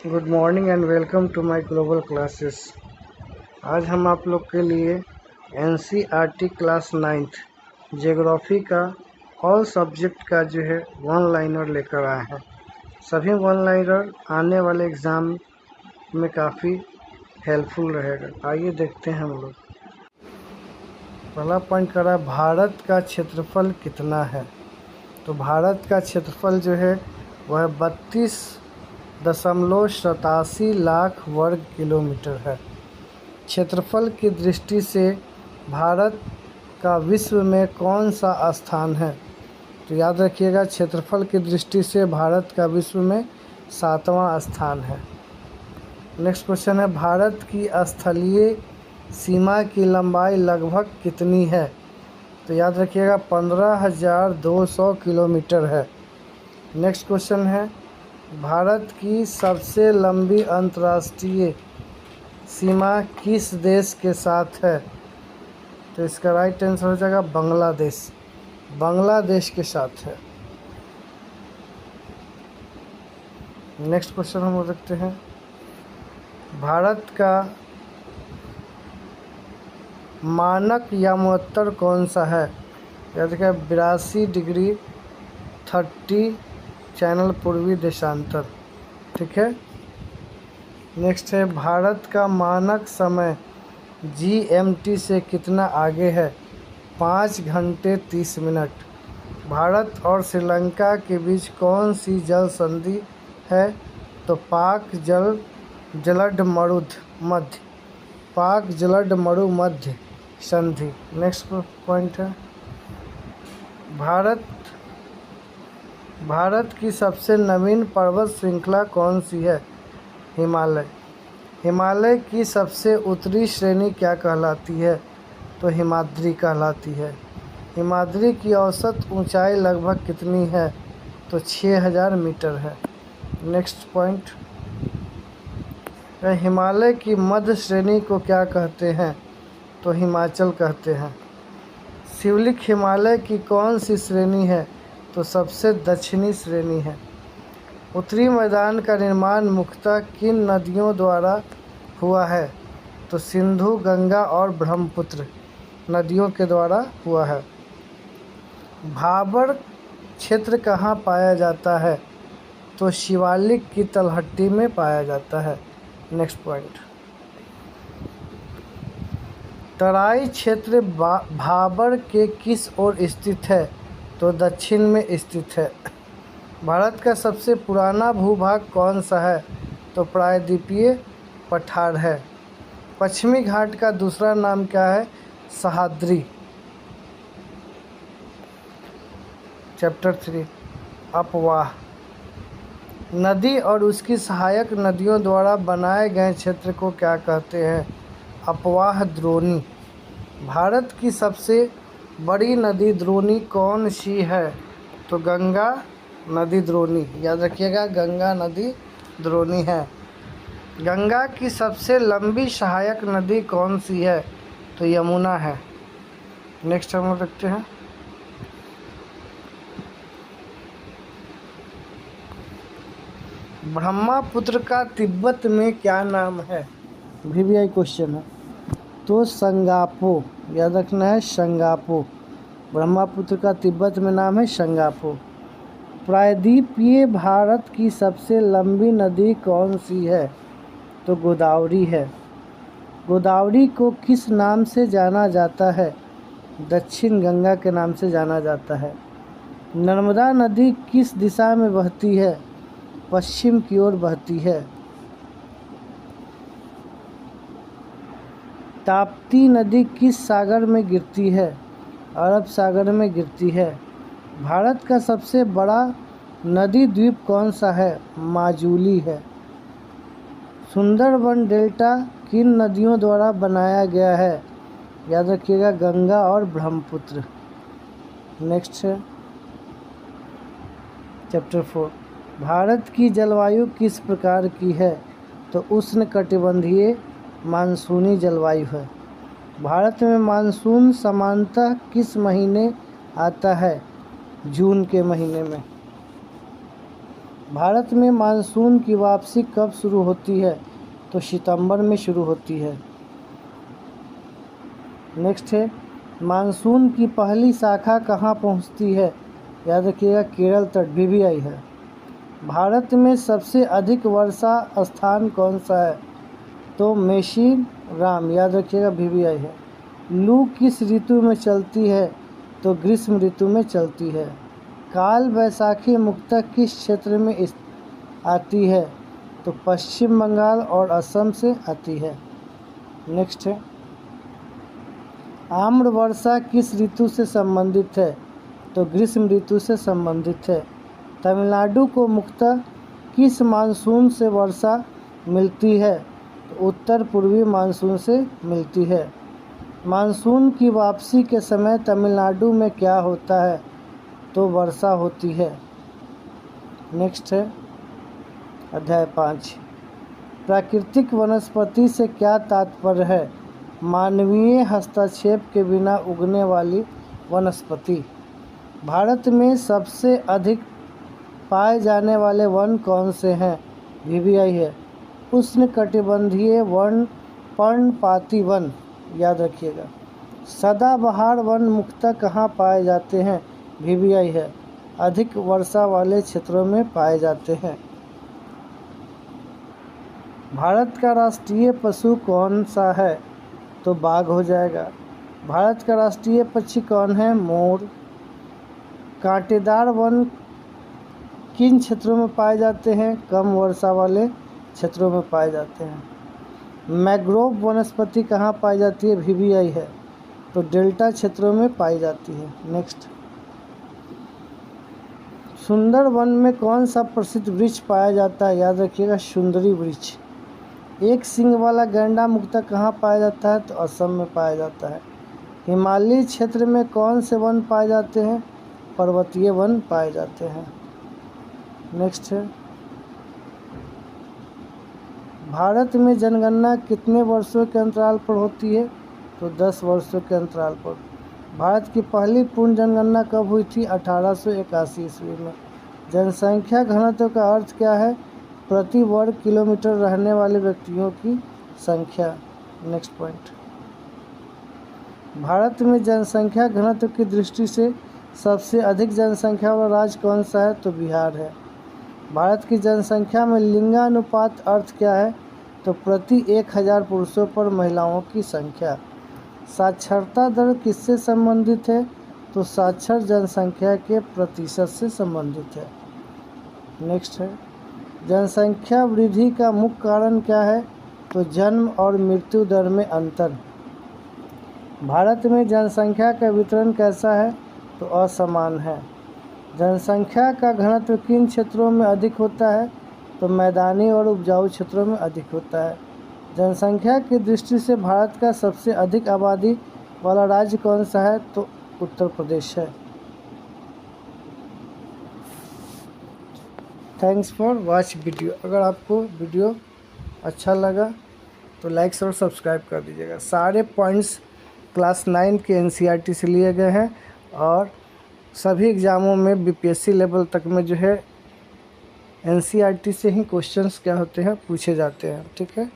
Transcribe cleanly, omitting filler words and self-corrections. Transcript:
Good morning and welcome to my global classes. आज हम आप लोग के लिए एनसीईआरटी क्लास 9th ज्योग्राफी का ऑल सब्जेक्ट का जो है वन लाइनर लेकर आए हैं। सभी वन लाइनर आने वाले एग्ज़ाम में काफ़ी हेल्पफुल रहेगा। आइए देखते हैं हम लोग। पहला पॉइंट कर रहा है भारत का क्षेत्रफल कितना है। तो भारत का क्षेत्रफल जो है वह 32.87 लाख वर्ग किलोमीटर है। क्षेत्रफल की दृष्टि से भारत का विश्व में कौन सा स्थान है। तो याद रखिएगा, क्षेत्रफल की दृष्टि से भारत का विश्व में 7वां स्थान है। नेक्स्ट क्वेश्चन है, भारत की स्थलीय सीमा की लंबाई लगभग कितनी है। तो याद रखिएगा 15,200 किलोमीटर है। नेक्स्ट क्वेश्चन है, भारत की सबसे लंबी अंतर्राष्ट्रीय सीमा किस देश के साथ है। तो इसका राइट आंसर हो जाएगा बांग्लादेश। बांग्लादेश के साथ है। नेक्स्ट क्वेश्चन हम देखते हैं, भारत का मानक यामोत्तर कौन सा है। याद रखिए 82°30 चैनल पूर्वी देशांतर। ठीक है। नेक्स्ट है, भारत का मानक समय GMT से कितना आगे है। 5 घंटे 30 मिनट। भारत और श्रीलंका के बीच कौन सी जल संधि है। तो पाक जलद मरु मध्य संधि। नेक्स्ट पॉइंट है, भारत की सबसे नवीन पर्वत श्रृंखला कौन सी है। हिमालय। हिमालय की सबसे उत्तरी श्रेणी क्या कहलाती है। तो हिमाद्री कहलाती है। हिमाद्री की औसत ऊंचाई लगभग कितनी है। तो 6000 मीटर है। नेक्स्ट पॉइंट, हिमालय की मध्य श्रेणी को क्या कहते हैं। तो हिमाचल कहते हैं। शिवालिक हिमालय की कौन सी श्रेणी है। तो सबसे दक्षिणी श्रेणी है। उत्तरी मैदान का निर्माण मुख्यतः किन नदियों द्वारा हुआ है। तो सिंधु, गंगा और ब्रह्मपुत्र नदियों के द्वारा हुआ है। भाबर क्षेत्र कहाँ पाया जाता है। तो शिवालिक की तलहटी में पाया जाता है। नेक्स्ट पॉइंट, तराई क्षेत्र भाबर के किस ओर स्थित है। तो दक्षिण में स्थित है। भारत का सबसे पुराना भूभाग कौन सा है। तो प्रायद्वीपीय पठार है। पश्चिमी घाट का दूसरा नाम क्या है। सह्याद्री। चैप्टर 3 अपवाह। नदी और उसकी सहायक नदियों द्वारा बनाए गए क्षेत्र को क्या कहते हैं। अपवाह द्रोणी। भारत की सबसे बड़ी नदी द्रोणी कौन सी है। तो गंगा नदी द्रोणी। याद रखिएगा गंगा नदी द्रोणी है। गंगा की सबसे लंबी सहायक नदी कौन सी है। तो यमुना है। नेक्स्ट हम देखते हैं, ब्रह्मपुत्र का तिब्बत में क्या नाम है। VVI क्वेश्चन है। तो संगापो। याद रखना है संगापो। ब्रह्मपुत्र का तिब्बत में नाम है संगापो। प्रायद्वीपीय भारत की सबसे लंबी नदी कौन सी है। तो गोदावरी है। गोदावरी को किस नाम से जाना जाता है। दक्षिण गंगा के नाम से जाना जाता है। नर्मदा नदी किस दिशा में बहती है। पश्चिम की ओर बहती है। ताप्ती नदी किस सागर में गिरती है। अरब सागर में गिरती है। भारत का सबसे बड़ा नदी द्वीप कौन सा है। माजुली है। सुंदरबन डेल्टा किन नदियों द्वारा बनाया गया है। याद रखिएगा गंगा और ब्रह्मपुत्र। नेक्स्ट है चैप्टर 4, भारत की जलवायु किस प्रकार की है। तो उष्णकटिबंधीय मानसूनी जलवायु है। भारत में मानसून सामान्यतः किस महीने आता है। जून के महीने में। भारत में मानसून की वापसी कब शुरू होती है? तो सितंबर में शुरू होती है। नेक्स्ट है, मानसून की पहली शाखा कहाँ पहुँचती है? याद रखिएगा केरल तट, BBI है। भारत में सबसे अधिक वर्षा स्थान कौन सा है? तो मेशिराम, याद रखिएगा BBI है। लू किस ऋतु में चलती है? तो ग्रीष्म ऋतु में चलती है। काल वैसाखी मुख्यतः किस क्षेत्र में आती है? तो पश्चिम बंगाल और असम से आती है। नेक्स्ट है, आम्र वर्षा किस ऋतु से संबंधित है? तो ग्रीष्म ऋतु से संबंधित है। तमिलनाडु को मुख्यतः किस मानसून से वर्षा मिलती है? तो उत्तर पूर्वी मानसून से मिलती है। मानसून की वापसी के समय तमिलनाडु में क्या होता है? तो वर्षा होती है। नेक्स्ट है अध्याय 5, प्राकृतिक वनस्पति से क्या तात्पर्य है? मानवीय हस्तक्षेप के बिना उगने वाली वनस्पति। भारत में सबसे अधिक पाए जाने वाले वन कौन से हैं? BBI है। उष्णकटिबंधीय वन पर्णपाती वन, याद रखिएगा। सदाबहार वन मुख्यतः कहाँ पाए जाते हैं? BBI है। अधिक वर्षा वाले क्षेत्रों में पाए जाते हैं। भारत का राष्ट्रीय पशु कौन सा है? तो बाघ हो जाएगा। भारत का राष्ट्रीय पक्षी कौन है? मोर। कांटेदार वन किन क्षेत्रों में पाए जाते हैं? कम वर्षा वाले क्षेत्रों में पाए जाते हैं। मैंग्रोव वनस्पति कहाँ पाई जाती है? BBI है। तो डेल्टा क्षेत्रों में पाई जाती है। नेक्स्ट, सुंदर वन में कौन सा प्रसिद्ध वृक्ष पाया जाता है? याद रखिएगा सुंदरी वृक्ष। एक सींग वाला गैंडा मुख्यतः कहाँ पाया जाता है? तो असम में पाया जाता है। हिमालयी क्षेत्र में कौन से वन पाए जाते हैं? पर्वतीय वन पाए जाते हैं। नेक्स्ट है, भारत में जनगणना कितने वर्षों के अंतराल पर होती है? तो 10 वर्षों के अंतराल पर। भारत की पहली पूर्ण जनगणना कब हुई थी? 1881 ईस्वी में। जनसंख्या घनत्व का अर्थ क्या है? प्रति वर्ग किलोमीटर रहने वाले व्यक्तियों की संख्या। नेक्स्ट पॉइंट, भारत में जनसंख्या घनत्व की दृष्टि से सबसे अधिक जनसंख्या वाला राज्य कौन सा है? तो बिहार है। भारत की जनसंख्या में लिंगानुपात अर्थ क्या है? तो प्रति 1000 पुरुषों पर महिलाओं की संख्या। साक्षरता दर किससे संबंधित है? तो साक्षर जनसंख्या के प्रतिशत से संबंधित है। नेक्स्ट है, जनसंख्या वृद्धि का मुख्य कारण क्या है? तो जन्म और मृत्यु दर में अंतर। भारत में जनसंख्या का वितरण कैसा है? तो असमान है। जनसंख्या का घनत्व किन क्षेत्रों में अधिक होता है? तो मैदानी और उपजाऊ क्षेत्रों में अधिक होता है। जनसंख्या की दृष्टि से भारत का सबसे अधिक आबादी वाला राज्य कौन सा है? तो उत्तर प्रदेश है। Thanks for watch video. अगर आपको वीडियो अच्छा लगा तो लाइक और सब्सक्राइब कर दीजिएगा। सारे पॉइंट्स क्लास 9 के NCERT से लिए गए हैं और सभी एग्ज़ामों में BPSC लेवल तक में जो है NCERT से ही क्वेश्चंस क्या होते हैं पूछे जाते हैं। ठीक है।